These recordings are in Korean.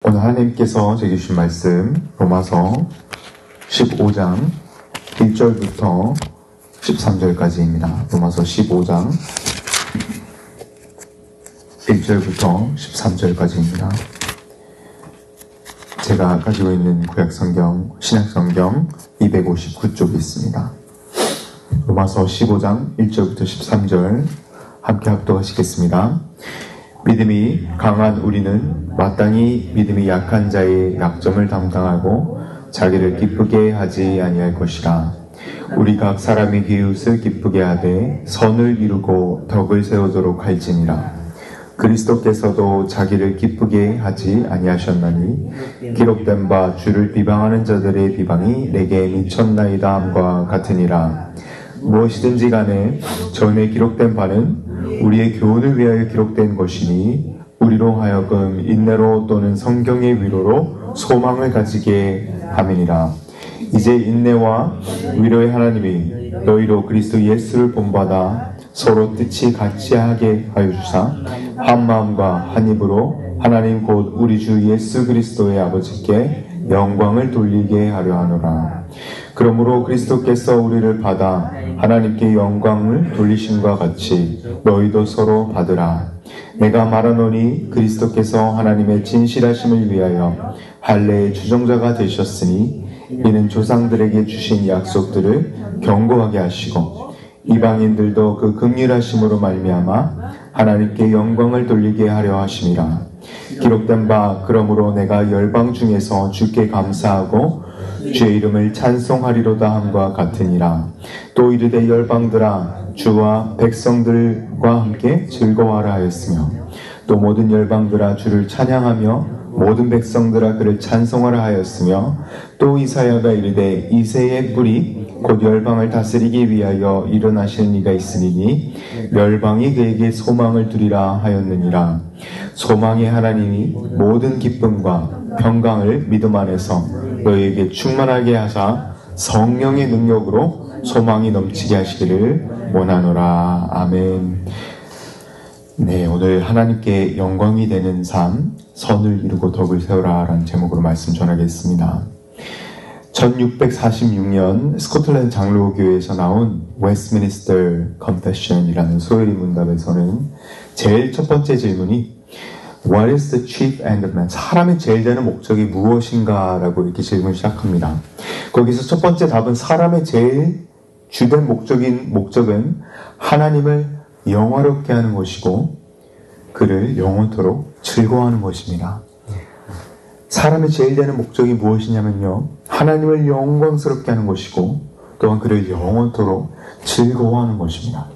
오늘 하나님께서 제게 주신 말씀 로마서 15장 1절부터 13절까지입니다. 로마서 15장 1절부터 13절까지입니다. 제가 가지고 있는 구약성경, 신약성경 259쪽이 있습니다. 로마서 15장 1절부터 13절 함께 합독하시겠습니다. 믿음이 강한 우리는 마땅히 믿음이 약한 자의 약점을 담당하고 자기를 기쁘게 하지 아니할 것이라. 우리 각 사람이 이웃을 기쁘게 하되 선을 이루고 덕을 세우도록 할지니라. 그리스도께서도 자기를 기쁘게 하지 아니하셨나니 기록된 바 주를 비방하는 자들의 비방이 내게 미쳤나이다 함과 같으니라. 무엇이든지 간에 전에 기록된 바는 우리의 교훈을 위하여 기록된 것이니 우리로 하여금 인내로 또는 성경의 위로로 소망을 가지게 함이니라. 이제 인내와 위로의 하나님이 너희로 그리스도 예수를 본받아 서로 뜻이 같이 하게 하여 주사 한 마음과 한 입으로 하나님 곧 우리 주 예수 그리스도의 아버지께 영광을 돌리게 하려 하노라. 그러므로 그리스도께서 우리를 받아 하나님께 영광을 돌리심과 같이 너희도 서로 받으라. 내가 말하노니 그리스도께서 하나님의 진실하심을 위하여 할례의 주정자가 되셨으니 이는 조상들에게 주신 약속들을 견고하게 하시고 이방인들도 그 긍휼하심으로 말미암아 하나님께 영광을 돌리게 하려 하심이라. 기록된 바 그러므로 내가 열방 중에서 주께 감사하고 주의 이름을 찬송하리로다 함과 같으니라. 또 이르되 열방들아 주와 백성들과 함께 즐거워하라 하였으며 또 모든 열방들아 주를 찬양하며 모든 백성들아 그를 찬송하라 하였으며 또 이사야가 이르되 이새의 뿔이 곧 열방을 다스리기 위하여 일어나실 이가 있으니 열방이 그에게 소망을 두리라 하였느니라. 소망의 하나님이 모든 기쁨과 평강을 믿음 안에서 너희에게 충만하게 하사 성령의 능력으로 소망이 넘치게 하시기를 원하노라. 아멘. 네, 오늘 하나님께 영광이 되는 삶, 선을 이루고 덕을 세우라 라는 제목으로 말씀 전하겠습니다. 1646년 스코틀랜드 장로교회에서 나온 웨스트미니스터 컨페션이라는 소요리 문답에서는 제일 첫 번째 질문이 What is the chief end of man? 사람의 제일 되는 목적이 무엇인가? 라고 이렇게 질문을 시작합니다. 거기서 첫 번째 답은 사람의 제일 주된 목적은 하나님을 영화롭게 하는 것이고 그를 영원토록 즐거워하는 것입니다. 사람의 제일 되는 목적이 무엇이냐면요, 하나님을 영광스럽게 하는 것이고 또한 그를 영원토록 즐거워하는 것입니다.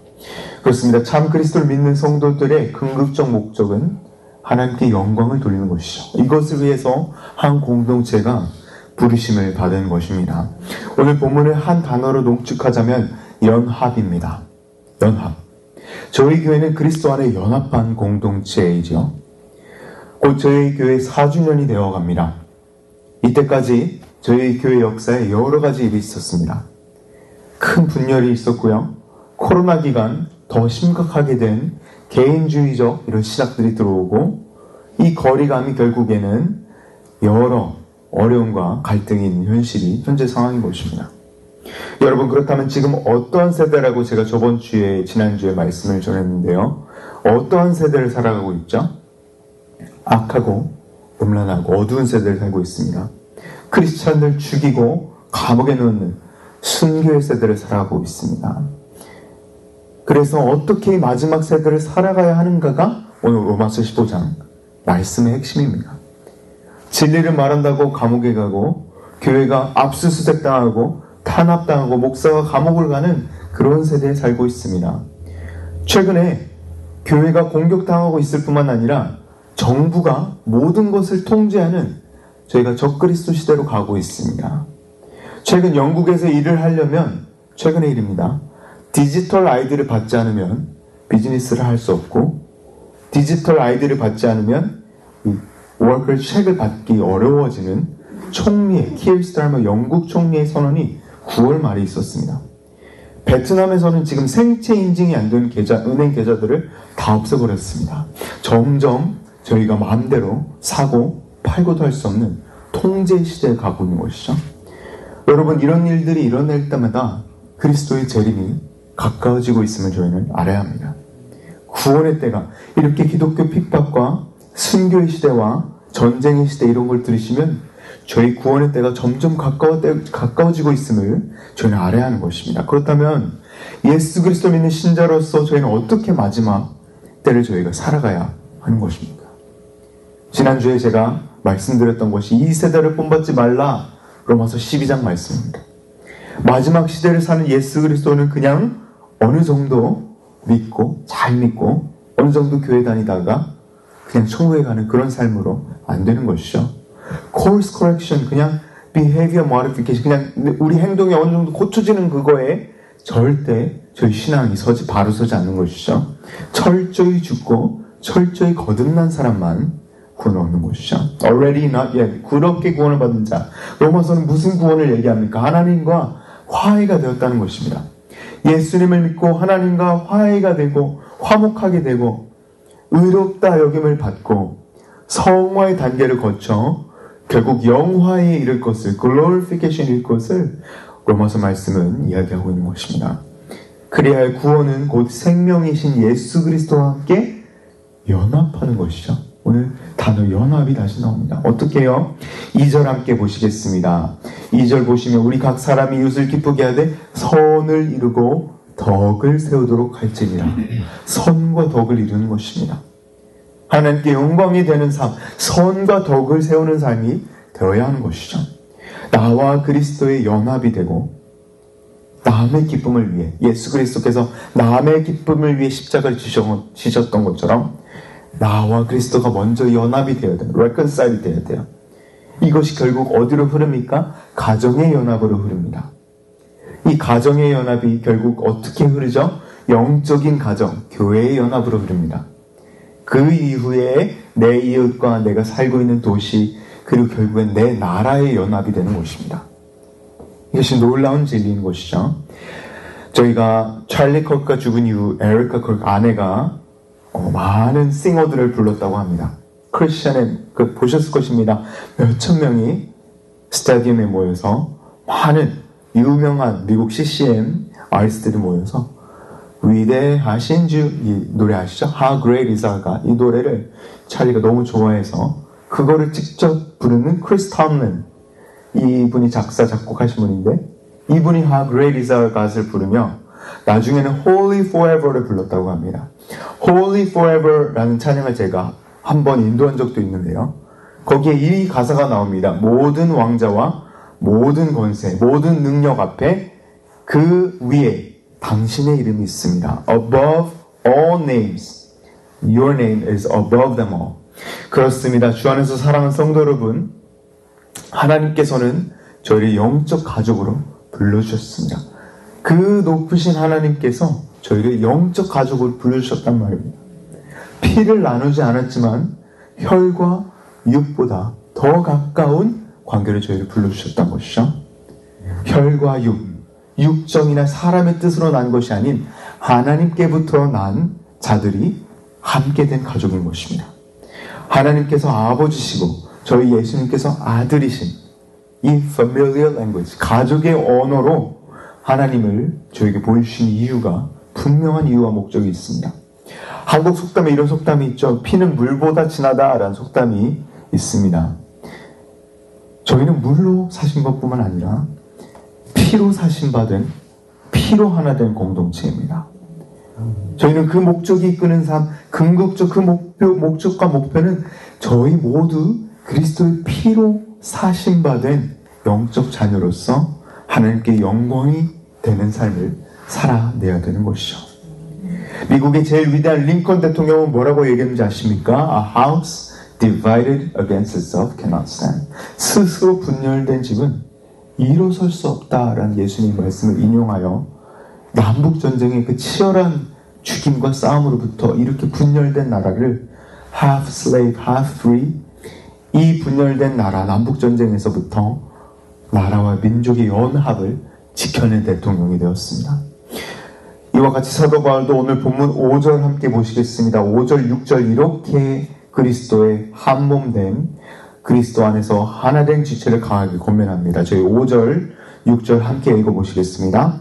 그렇습니다. 참 그리스도를 믿는 성도들의 궁극적 목적은 하나님께 영광을 돌리는 것이죠. 이것을 위해서 한 공동체가 부르심을 받은 것입니다. 오늘 본문을 한 단어로 농축하자면 연합입니다. 연합. 저희 교회는 그리스도 안에 연합한 공동체이죠. 곧 저희 교회 4주년이 되어갑니다. 이때까지 저희 교회 역사에 여러 가지 일이 있었습니다. 큰 분열이 있었고요. 코로나 기간 더 심각하게 된 개인주의적 이런 시각들이 들어오고 이 거리감이 결국에는 여러 어려움과 갈등이 있는 현실이 현재 상황인 것입니다. 여러분, 그렇다면 지금 어떠한 세대라고 제가 지난주에 말씀을 전했는데요. 어떠한 세대를 살아가고 있죠? 악하고 음란하고 어두운 세대를 살고 있습니다. 크리스찬들 죽이고 감옥에 넣는 순교의 세대를 살아가고 있습니다. 그래서 어떻게 마지막 세대를 살아가야 하는가가 오늘 로마서 15장 말씀의 핵심입니다. 진리를 말한다고 감옥에 가고 교회가 압수수색 당하고 탄압당하고 목사가 감옥을 가는 그런 세대에 살고 있습니다. 최근에 교회가 공격당하고 있을 뿐만 아니라 정부가 모든 것을 통제하는 저희가 적그리스도 시대로 가고 있습니다. 최근 영국에서 일을 하려면 최근의 일입니다. 디지털 아이디를 받지 않으면 비즈니스를 할 수 없고 디지털 아이디를 받지 않으면 워커 책을 받기 어려워지는 총리의 키어 스타머 영국 총리의 선언이 9월 말에 있었습니다. 베트남에서는 지금 생체 인증이 안 된 은행 계좌들을 다 없애버렸습니다. 점점 저희가 마음대로 사고 팔고도 할 수 없는 통제 시대에 가고 있는 것이죠. 여러분, 이런 일들이 일어날 때마다 그리스도의 재림이 가까워지고 있음을 저희는 알아야 합니다. 구원의 때가, 이렇게 기독교 핍박과 순교의 시대와 전쟁의 시대 이런 걸 들으시면 저희 구원의 때가 점점 가까워지고 있음을 저희는 알아야 하는 것입니다. 그렇다면 예수 그리스도 믿는 신자로서 저희는 어떻게 마지막 때를 저희가 살아가야 하는 것입니까? 지난주에 제가 말씀드렸던 것이 이 세대를 본받지 말라, 로마서 12장 말씀입니다. 마지막 시대를 사는 예수 그리스도는 그냥 어느 정도 믿고 잘 믿고 어느 정도 교회 다니다가 그냥 천국에 가는 그런 삶으로 안 되는 것이죠. course correction, 그냥 behavior modification, 그냥 우리 행동이 어느 정도 고쳐지는 그거에 절대 저희 신앙이 바로 서지 않는 것이죠. 철저히 죽고 철저히 거듭난 사람만 구원 얻는 것이죠. already not yet, 그렇게 구원을 받은 자. 로마서는 무슨 구원을 얘기합니까? 하나님과 화해가 되었다는 것입니다. 예수님을 믿고 하나님과 화해가 되고 화목하게 되고 의롭다 여김을 받고 성화의 단계를 거쳐 결국 영화에 이를 것을, glorification 이를 것을 로마서 말씀은 이야기하고 있는 것입니다. 그래야 할 구원은 곧 생명이신 예수 그리스도와 함께 연합하는 것이죠. 오늘 단어 연합이 다시 나옵니다. 어떻게 해요? 2절 함께 보시겠습니다. 2절 보시면 우리 각 사람이 이웃을 기쁘게 하되 선을 이루고 덕을 세우도록 할지니라. 선과 덕을 이루는 것입니다. 하나님께 영광이 되는 삶, 선과 덕을 세우는 삶이 되어야 하는 것이죠. 나와 그리스도의 연합이 되고 남의 기쁨을 위해, 예수 그리스도께서 남의 기쁨을 위해 십자가를 지셨던 것처럼 나와 그리스도가 먼저 연합이 되어야 돼요. reconcile이 되어야 돼요. 이것이 결국 어디로 흐릅니까? 가정의 연합으로 흐릅니다. 이 가정의 연합이 결국 어떻게 흐르죠? 영적인 가정, 교회의 연합으로 흐릅니다. 그 이후에 내 이웃과 내가 살고 있는 도시, 그리고 결국엔 내 나라의 연합이 되는 것입니다. 이것이 놀라운 진리인 것이죠. 저희가 찰리 컷가 죽은 이후 에리카 컷 아내가 많은 싱어들을 불렀다고 합니다. 크리스천에 보셨을 것입니다. 몇천 명이 스타디움에 모여서 많은 유명한 미국 CCM 아리스트들이 모여서 위대하신 주, 이 노래 아시죠? How Great is Our God. 이 노래를 찰리가 너무 좋아해서 그거를 직접 부르는 크리스 톰린, 이분이 작사 작곡하신 분인데 이분이 How Great is Our God을 부르며 나중에는 Holy Forever를 불렀다고 합니다. Holy Forever라는 찬양을 제가 한번 인도한 적도 있는데요. 거기에 이 가사가 나옵니다. 모든 왕자와 모든 권세, 모든 능력 앞에 그 위에 당신의 이름이 있습니다. Above all names, your name is above them all. 그렇습니다. 주 안에서 사랑하는 성도 여러분, 하나님께서는 저희를 영적 가족으로 불러주셨습니다. 그 높으신 하나님께서 저희를 영적 가족으로 불러주셨단 말입니다. 피를 나누지 않았지만 혈과 육보다 더 가까운 관계를 저희를 불러주셨단 것이죠. 혈과 육, 육정이나 사람의 뜻으로 난 것이 아닌 하나님께부터 난 자들이 함께 된 가족인 것입니다. 하나님께서 아버지시고 저희 예수님께서 아들이신 이 familiar language, 가족의 언어로 하나님을 저에게 보여주신 이유가, 분명한 이유와 목적이 있습니다. 한국 속담에 이런 속담이 있죠. 피는 물보다 진하다라는 속담이 있습니다. 저희는 물로 사신 것뿐만 아니라 피로 사신받은, 피로 하나 된 공동체입니다. 저희는 그 목적이 이끄는 삶, 궁극적 그 목적과 목표는 저희 모두 그리스도의 피로 사신받은 영적 자녀로서 하나님께 영광이 되는 삶을 살아내야 되는 것이죠. 미국의 제일 위대한 링컨 대통령은 뭐라고 얘기했는지 아십니까? A house divided against itself cannot stand. 스스로 분열된 집은 일어설 수 없다라는 예수님의 말씀을 인용하여 남북전쟁의 그 치열한 죽임과 싸움으로부터 이렇게 분열된 나라를 half slave, half free, 이 분열된 나라, 남북전쟁에서부터 나라와 민족의 연합을 지켜낸 대통령이 되었습니다. 이와 같이 사도 바울도 오늘 본문 5절 함께 보시겠습니다. 5절, 6절 이렇게 그리스도의 한몸된 그리스도 안에서 하나된 지체를 강하게 권면합니다. 저희 5절, 6절 함께 읽어보시겠습니다.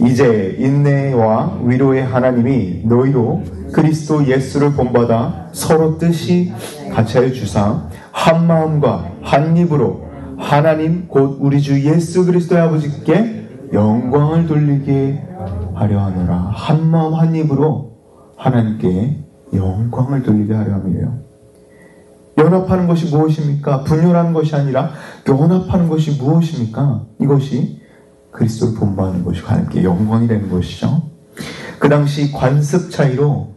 이제 인내와 위로의 하나님이 너희로 그리스도 예수를 본받아 서로 뜻이 같이하여 주사 한 마음과 한 입으로 하나님 곧 우리 주 예수 그리스도의 아버지께 영광을 돌리게 하려 하노라. 한 마음 한 입으로 하나님께 영광을 돌리게 하려 함이에요. 연합하는 것이 무엇입니까? 분열하는 것이 아니라 연합하는 것이 무엇입니까? 이것이 그리스도를 본받는 것이 하나님께 영광이 되는 것이죠. 그 당시 관습 차이로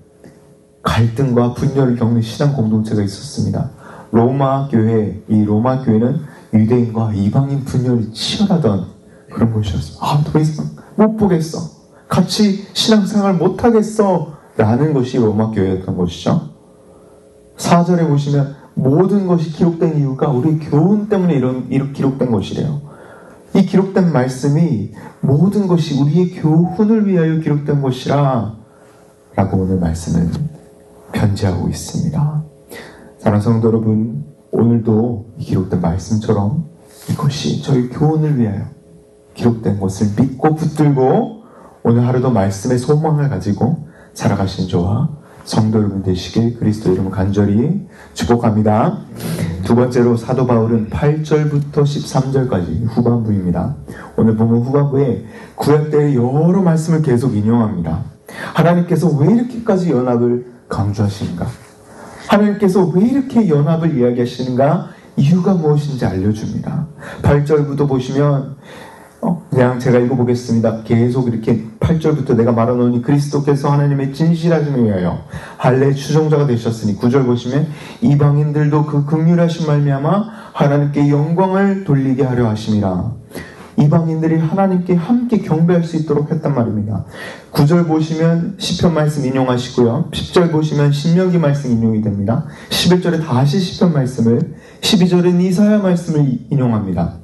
갈등과 분열을 겪는 신앙 공동체가 있었습니다. 로마 교회는 유대인과 이방인 분열이 치열하던 그런 것이었습니다. 더 이상 못 보겠어. 같이 신앙생활 못 하겠어. 라는 것이 로마 교회였던 것이죠. 4절에 보시면 모든 것이 기록된 이유가 우리 교훈 때문에 이렇게 기록된 것이래요. 이 기록된 말씀이 모든 것이 우리의 교훈을 위하여 기록된 것이라 라고 오늘 말씀을 편지하고 있습니다. 사랑하는 성도 여러분, 오늘도 이 기록된 말씀처럼 이것이 저희 교훈을 위하여 기록된 것을 믿고 붙들고 오늘 하루도 말씀의 소망을 가지고 살아가신 저와 성도 여러분 되시길 그리스도 이름으로 간절히 축복합니다. 두 번째로 사도 바울은 8절부터 13절까지 후반부입니다. 오늘 보면 후반부에 구약때의 여러 말씀을 계속 인용합니다. 하나님께서 왜 이렇게까지 연합을 강조하시는가? 하나님께서 왜 이렇게 연합을 이야기하시는가? 이유가 무엇인지 알려줍니다. 8절부터 보시면 그냥 제가 읽어보겠습니다. 계속 이렇게 8절부터 내가 말하노니 그리스도께서 하나님의 진실하심을 위하여 할례의 추종자가 되셨으니 9절 보시면 이방인들도 그 긍휼하신 말미암아 하나님께 영광을 돌리게 하려 하심이라. 이방인들이 하나님께 함께 경배할 수 있도록 했단 말입니다. 9절 보시면 시편 말씀 인용하시고요. 10절 보시면 신명기 말씀 인용이 됩니다. 11절에 다시 시편 말씀을, 12절은 이사야 말씀을 인용합니다.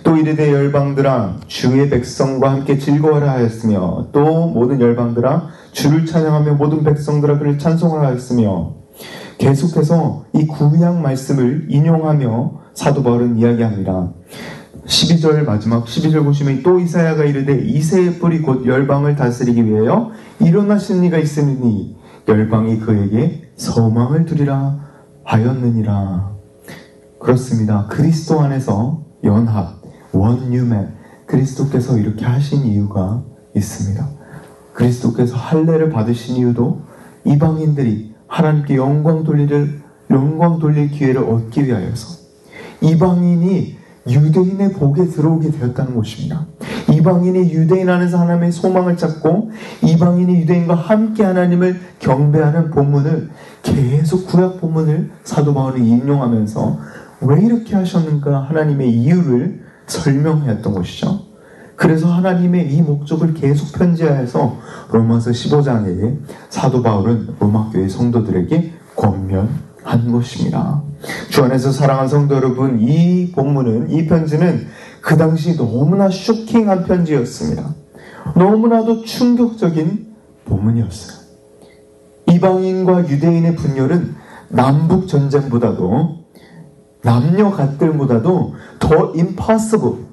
또 이르되 열방들아 주의 백성과 함께 즐거워하라 하였으며 또 모든 열방들아 주를 찬양하며 모든 백성들아 그를 찬송하라 하였으며 계속해서 이 구약 말씀을 인용하며 사도 바울은 이야기합니다. 12절 마지막 12절 보시면 또 이사야가 이르되 이새의 뿔이 곧 열방을 다스리기 위하여 일어나신 이가 있으니 열방이 그에게 소망을 두리라 하였느니라. 그렇습니다. 그리스도 안에서 연합, 원유맨, 그리스도께서 이렇게 하신 이유가 있습니다. 그리스도께서 할례를 받으신 이유도 이방인들이 하나님께 영광 돌릴 기회를 얻기 위하여서 이방인이 유대인의 복에 들어오게 되었다는 것입니다. 이방인이 유대인 안에서 하나님의 소망을 찾고 이방인이 유대인과 함께 하나님을 경배하는 본문을 계속 구약 본문을 사도 바울이 인용하면서 왜 이렇게 하셨는가 하나님의 이유를 설명했던 것이죠. 그래서 하나님의 이 목적을 계속 편지하여서 로마서 15장에 사도 바울은 로마교회 성도들에게 권면한 것입니다. 주 안에서 사랑하는 성도 여러분, 이 본문은, 이 편지는 그 당시 너무나 쇼킹한 편지였습니다. 너무나도 충격적인 본문이었어요. 이방인과 유대인의 분열은 남북 전쟁보다도 남녀 갈등보다도 더 impossible,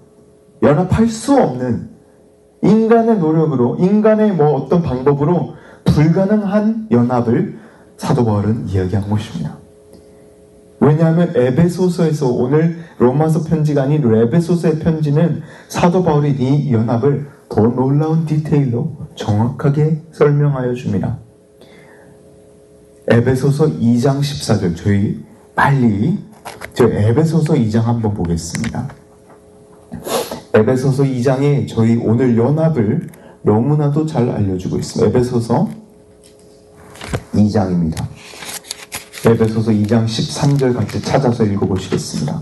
연합할 수 없는 인간의 노력으로, 인간의 어떤 방법으로 불가능한 연합을 사도 바울은 이야기한 것입니다. 왜냐하면 에베소서에서, 오늘 로마서 편지가 아닌 에베소서의 편지는 사도 바울이 이 연합을 더 놀라운 디테일로 정확하게 설명하여 줍니다. 에베소서 2장 14절, 저희 에베소서 2장 한번 보겠습니다. 에베소서 2장에 저희 오늘 연합을 너무나도 잘 알려주고 있습니다. 에베소서 2장입니다. 에베소서 2장 13절 같이 찾아서 읽어보시겠습니다.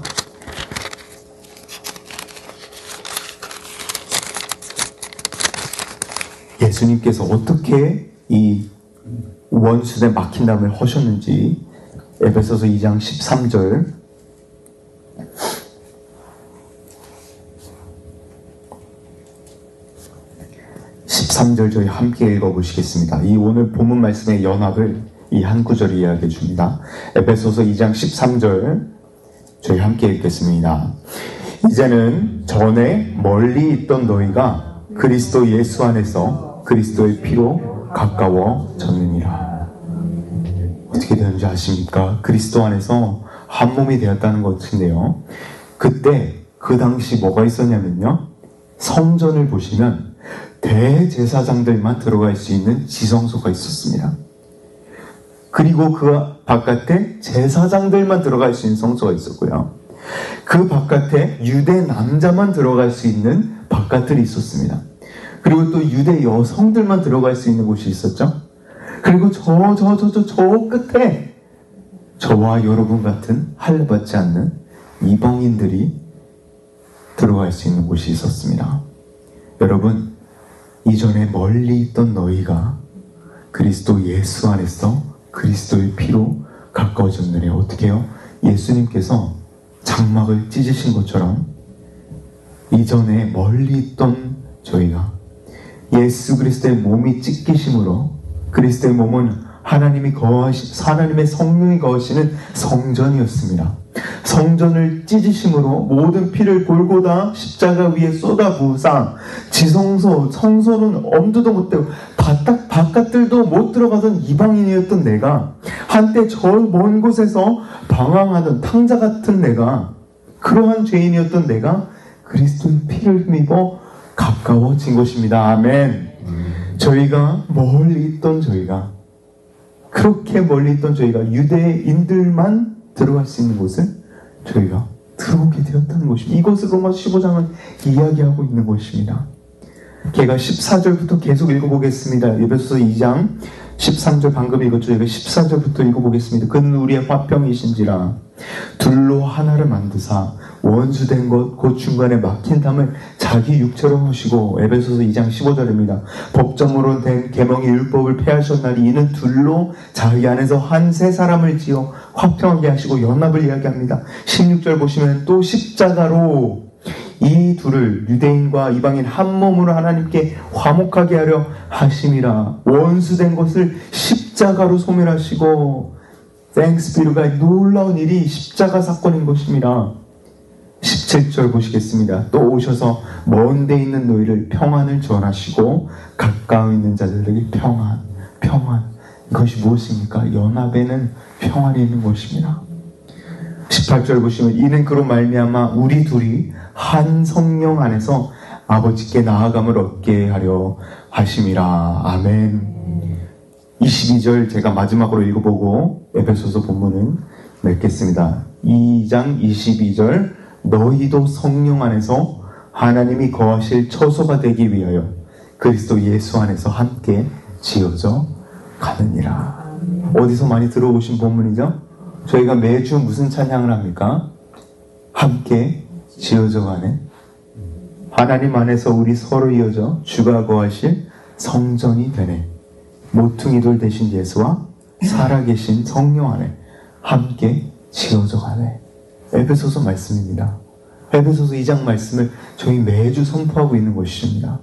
예수님께서 어떻게 이 원수에 막힌 다음에 하셨는지 에베소서 2장 13절 13절 저희 함께 읽어보시겠습니다. 이 오늘 본문 말씀의 연합을 이 한 구절이 이야기해 줍니다. 에베소서 2장 13절 저희 함께 읽겠습니다. 이제는 전에 멀리 있던 너희가 그리스도 예수 안에서 그리스도의 피로 가까워졌느니라. 어떻게 되는지 아십니까? 그리스도 안에서 한 몸이 되었다는 것인데요. 그때 그 당시 뭐가 있었냐면요, 성전을 보시면 대제사장들만 들어갈 수 있는 지성소가 있었습니다. 그리고 그 바깥에 제사장들만 들어갈 수 있는 성소가 있었고요. 그 바깥에 유대 남자만 들어갈 수 있는 바깥들이 있었습니다. 그리고 또 유대 여성들만 들어갈 수 있는 곳이 있었죠. 그리고 저 끝에 저와 여러분 같은 할례받지 않는 이방인들이 들어갈 수 있는 곳이 있었습니다. 여러분, 이전에 멀리 있던 너희가 그리스도 예수 안에서 그리스도의 피로 가까워졌느냐. 어떻게 해요? 예수님께서 장막을 찢으신 것처럼 이전에 멀리 있던 저희가 예수 그리스도의 몸이 찢기심으로, 그리스도의 몸은 하나님의 성령이 거하시는 성전이었습니다. 성전을 찢으심으로 모든 피를 골고다 십자가 위에 쏟아부으사 지성소, 성소는 엄두도 못 대고 바깥들도 못 들어가던 이방인이었던 내가, 한때 저 먼 곳에서 방황하던 탕자 같은 내가, 그러한 죄인이었던 내가 그리스도의 피를 힘입어 가까워진 것입니다. 아멘. 저희가 멀리 있던 저희가, 그렇게 멀리 있던 저희가 유대인들만 들어갈 수 있는 곳을 저희가 들어오게 되었다는 것입니다. 이것을 로마 15장은 이야기하고 있는 것입니다. 제가 14절부터 계속 읽어보겠습니다. 에베소서 2장 13절 방금 읽었죠. 제가 14절부터 읽어보겠습니다. 그는 우리의 화평이신지라 둘로 하나를 만드사 원수된 것 곧 중간에 막힌 담을 자기 육체로 하시고, 에베소서 2장 15절입니다. 법정으로 된 계명의 율법을 폐하셨나니 이는 둘로 자기 안에서 한 세 사람을 지어 화평하게 하시고 연합을 이야기합니다. 16절 보시면 또 십자가로 이 둘을, 유대인과 이방인 한 몸으로 하나님께 화목하게 하려 하심이라. 원수된 것을 십자가로 소멸하시고, 땡스비루가 놀라운 일이 십자가 사건인 것입니다. 17절 보시겠습니다. 또 오셔서 먼 데 있는 너희를 평안을 전하시고 가까이 있는 자들에게 평안. 이것이 무엇입니까? 연합에는 평안이 있는 것입니다. 18절 보시면 이는 그로 말미암아 우리 둘이 한 성령 안에서 아버지께 나아감을 얻게 하려 하심이라. 아멘. 22절 제가 마지막으로 읽어보고 에베소서 본문은 맺겠습니다. 2장 22절 너희도 성령 안에서 하나님이 거하실 처소가 되기 위하여 그리스도 예수 안에서 함께 지어져 가느니라. 어디서 많이 들어보신 본문이죠? 저희가 매주 무슨 찬양을 합니까? 함께 지어져 가는, 하나님 안에서 우리 서로 이어져 주가 거하실 성전이 되네. 모퉁이돌 되신 예수와 살아계신 성령 안에 함께 지어져 가네. 에베소서 말씀입니다. 에베소서 2장 말씀을 저희 매주 선포하고 있는 것입니다.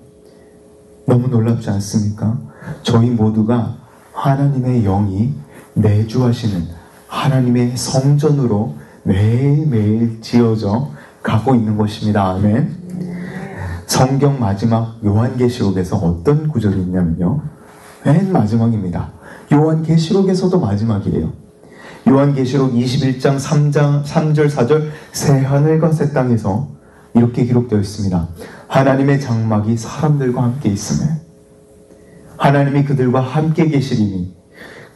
너무 놀랍지 않습니까? 저희 모두가 하나님의 영이 내주하시는 하나님의 성전으로 매일매일 지어져 가고 있는 것입니다. 아멘. 성경 마지막 요한계시록에서 어떤 구절이 있냐면요, 맨 마지막입니다. 요한계시록에서도 마지막이에요. 요한계시록 21장 3절 4절 새하늘과 새 땅에서 이렇게 기록되어 있습니다. 하나님의 장막이 사람들과 함께 있으며 하나님이 그들과 함께 계시리니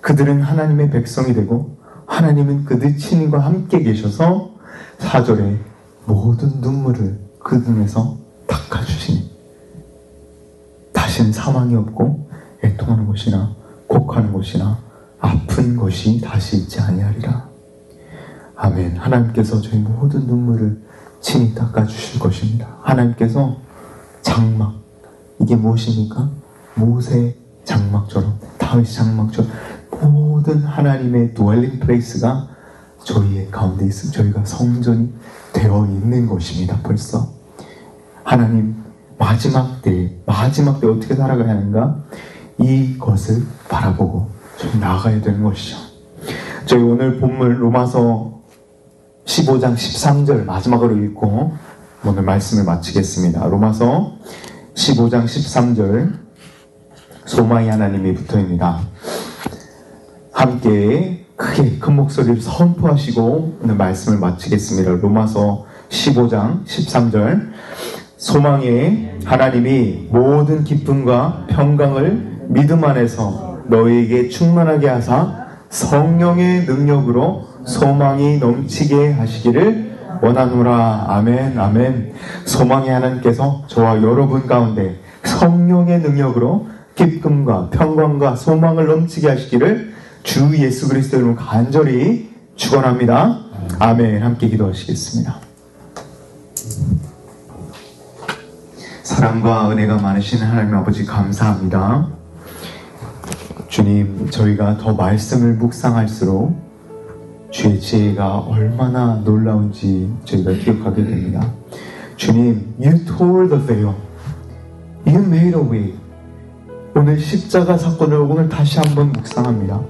그들은 하나님의 백성이 되고 하나님은 그들 친인과 함께 계셔서 4절에 모든 눈물을 그 눈에서 닦아주시니 다시는 사망이 없고 애통하는 것이나 곡하는 것이나 아픈 것이 다시 있지 아니하리라. 아멘. 하나님께서 저희 모든 눈물을 친히 닦아주실 것입니다. 하나님께서 장막, 이게 무엇입니까? 모세 장막처럼, 다윗 장막처럼 모든 하나님의 dwelling place가 저희의 가운데 있음, 저희가 성전이 되어 있는 것입니다. 벌써 하나님 마지막 때에 어떻게 살아가야 하는가, 이것을 바라보고 저희 나아가야 되는 것이죠. 저희 오늘 본문 로마서 15장 13절 마지막으로 읽고 오늘 말씀을 마치겠습니다. 로마서 15장 13절 소망이 하나님이 붙어입니다. 함께 크게 큰 목소리로 선포하시고 오늘 말씀을 마치겠습니다. 로마서 15장 13절 소망의 하나님이 모든 기쁨과 평강을 믿음 안에서 너희에게 충만하게 하사 성령의 능력으로 소망이 넘치게 하시기를 원하노라. 아멘. 아멘. 소망의 하나님께서 저와 여러분 가운데 성령의 능력으로 기쁨과 평강과 소망을 넘치게 하시기를 주 예수 그리스도의 이름으로 간절히 축원합니다. 아멘. 함께 기도하시겠습니다. 사랑과 은혜가 많으신 하나님 아버지 감사합니다. 주님, 저희가 더 말씀을 묵상할수록 주의 지혜가 얼마나 놀라운지 저희가 기억하게 됩니다. 주님, You tore the veil. You made a way. 오늘 십자가 사건을 오늘 다시 한번 묵상합니다.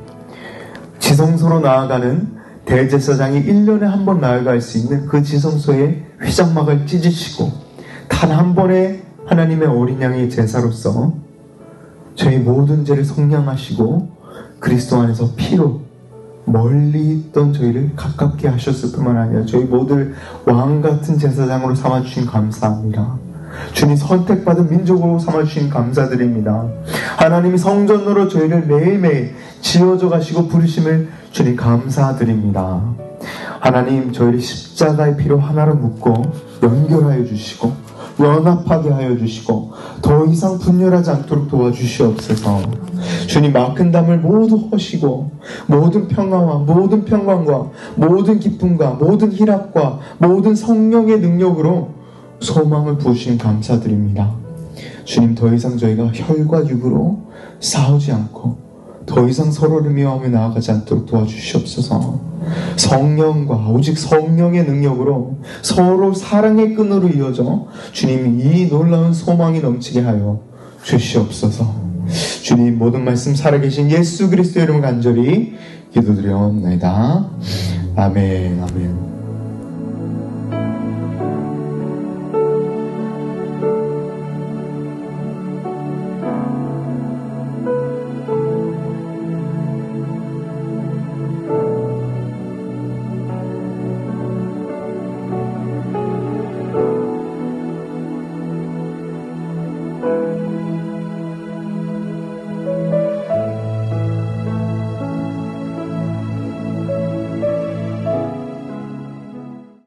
지성소로 나아가는 대제사장이 1년에 한 번 나아갈 수 있는 그 지성소의 휘장막을 찢으시고 단 한 번의 하나님의 어린 양의 제사로서 저희 모든 죄를 속량하시고 그리스도 안에서 피로 멀리 있던 저희를 가깝게 하셨을 뿐만 아니라 저희 모두를 왕같은 제사장으로 삼아주신 감사합니다. 주님 선택받은 민족으로 삼아주신 감사드립니다. 하나님이 성전으로 저희를 매일매일 지어져 가시고 부르심을 주님 감사드립니다. 하나님 저희를 십자가의 피로 하나로 묶고 연결하여 주시고 연합하게 하여 주시고 더 이상 분열하지 않도록 도와주시옵소서. 주님 막은 담을 모두 허시고 모든 평화와 모든 평강과 모든 기쁨과 모든 희락과 모든 성령의 능력으로 소망을 부으신 감사드립니다. 주님 더 이상 저희가 혈과 육으로 싸우지 않고 더 이상 서로를 미워하며 나아가지 않도록 도와주시옵소서. 성령과 오직 성령의 능력으로 서로 사랑의 끈으로 이어져 주님이 이 놀라운 소망이 넘치게 하여 주시옵소서. 주님 모든 말씀 살아계신 예수 그리스도의 이름을 간절히 기도드려옵나이다. 아멘. 아멘.